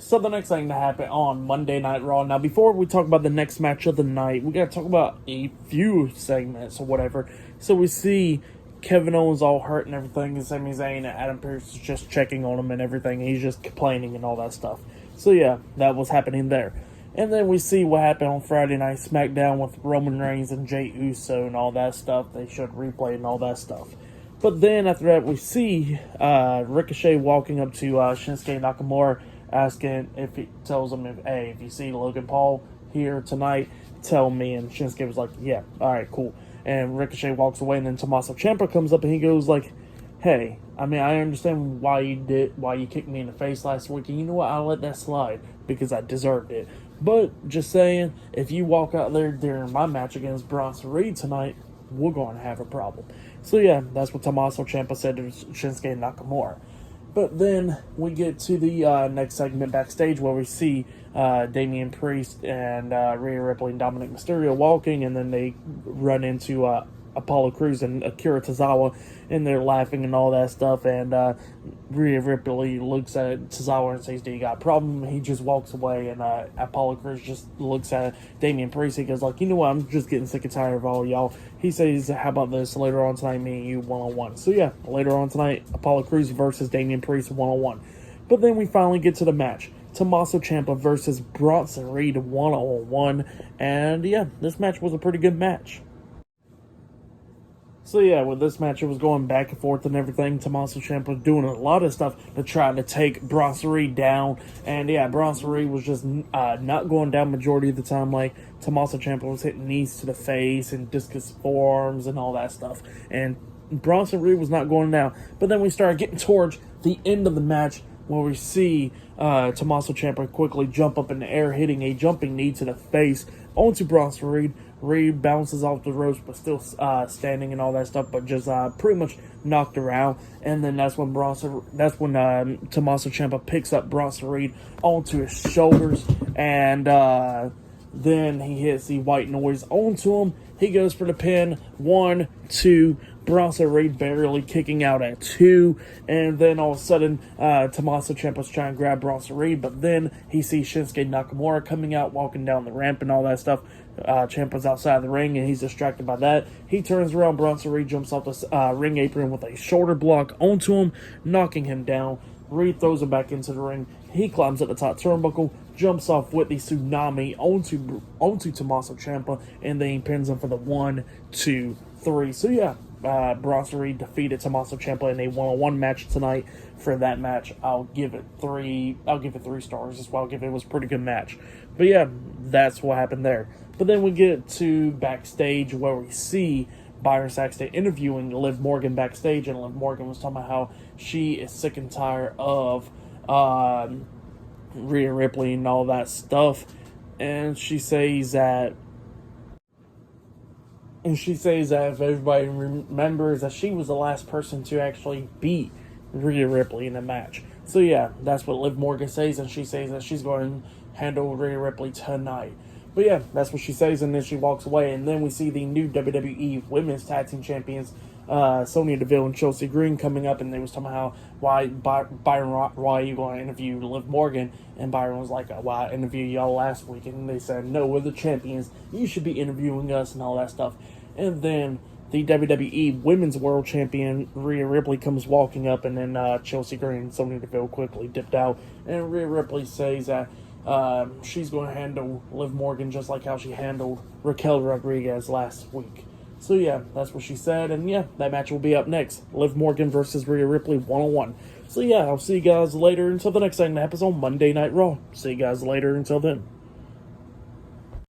So the next thing to happen on Monday Night Raw. Now, before we talk about the next match of the night, we got to talk about a few segments or whatever. So we see Kevin Owens all hurt and everything, and Sami Zayn and Adam Pearce is just checking on him and everything. He's just complaining and all that stuff. So yeah, that was happening there. And then we see what happened on Friday Night SmackDown with Roman Reigns and Jey Uso and all that stuff. They showed replay and all that stuff. But then after that, we see Ricochet walking up to Shinsuke Nakamura, asking if he tells him, if you see Logan Paul here tonight, tell me. And Shinsuke was like, yeah, all right, cool. And Ricochet walks away, and then Tommaso Ciampa comes up and he goes like, hey, I mean, I understand why you kicked me in the face last week, and you know what, I'll let that slide because I deserved it. But just saying, if you walk out there during my match against Bronson Reed tonight, we're going to have a problem. So yeah, that's what Tommaso Ciampa said to Shinsuke Nakamura. But then we get to the next segment backstage where we see Damian Priest and Rhea Ripley and Dominic Mysterio walking, and then they run into Apollo Crews and Akira Tozawa, and they're laughing and all that stuff, and Rhea Ripley looks at Tozawa and says, do you got a problem? He just walks away, and Apollo Crews just looks at Damian Priest. He goes like, you know what, I'm just getting sick and tired of all y'all. He says, how about this, later on tonight, me and you one-on-one. So yeah, later on tonight, Apollo Crews versus Damian Priest one-on-one. But then we finally get to the match. Tommaso Ciampa versus Bronson Reed one-on-one, and yeah, this match was a pretty good match. So yeah, with this match, it was going back and forth and everything. Tommaso Ciampa was doing a lot of stuff to try to take Bronson Reed down. And yeah, Bronson Reed was just not going down majority of the time. Like, Tommaso Ciampa was hitting knees to the face and discus forearms and all that stuff. And Bronson Reed was not going down. But then we started getting towards the end of the match where we see Tommaso Ciampa quickly jump up in the air, hitting a jumping knee to the face onto Bronson Reed. Reed bounces off the ropes, but still standing and all that stuff, but just pretty much knocked around. And then that's when Tommaso Ciampa picks up Bronson Reed onto his shoulders, and then he hits the white noise onto him. He goes for the pin. 1, 2. Bronson Reed barely kicking out at 2, and then all of a sudden, Tommaso Ciampa's trying to grab Bronson Reed, but then he sees Shinsuke Nakamura coming out, walking down the ramp and all that stuff. Ciampa's outside the ring, and he's distracted by that. He turns around, Bronson Reed jumps off the ring apron with a shoulder block onto him, knocking him down. Reed throws him back into the ring. He climbs at the top turnbuckle, jumps off with the tsunami onto Tommaso Ciampa, and then he pins him for the 1, 2, 3. So yeah, Bronson Reed defeated Tommaso Ciampa in a one-on-one match tonight. For that match, I'll give it 3 stars. That's why I'll give it. It was a pretty good match. But yeah, that's what happened there. But then we get to backstage where we see Byron Saxton interviewing Liv Morgan backstage, and Liv Morgan was talking about how she is sick and tired of Rhea Ripley and all that stuff, and she says that if everybody remembers that she was the last person to actually beat Rhea Ripley in a match. So yeah, that's what Liv Morgan says, and she says that she's going to handle Rhea Ripley tonight. But yeah, that's what she says, and then she walks away, and then we see the new WWE Women's Tag Team Champions, Sonya Deville and Chelsea Green, coming up, and they was talking about Byron, why are you going to interview Liv Morgan? And Byron was like, well, I interviewed y'all last week, and they said, no, we're the champions, you should be interviewing us, and all that stuff. And then the WWE Women's World Champion, Rhea Ripley, comes walking up, and then Chelsea Green and Sonya Deville quickly dipped out, and Rhea Ripley says that she's going to handle Liv Morgan just like how she handled Raquel Rodriguez last week. So yeah, that's what she said, and yeah, that match will be up next. Liv Morgan versus Rhea Ripley one-on-one. So yeah, I'll see you guys later until the next segment happens on Monday Night Raw. See you guys later until then.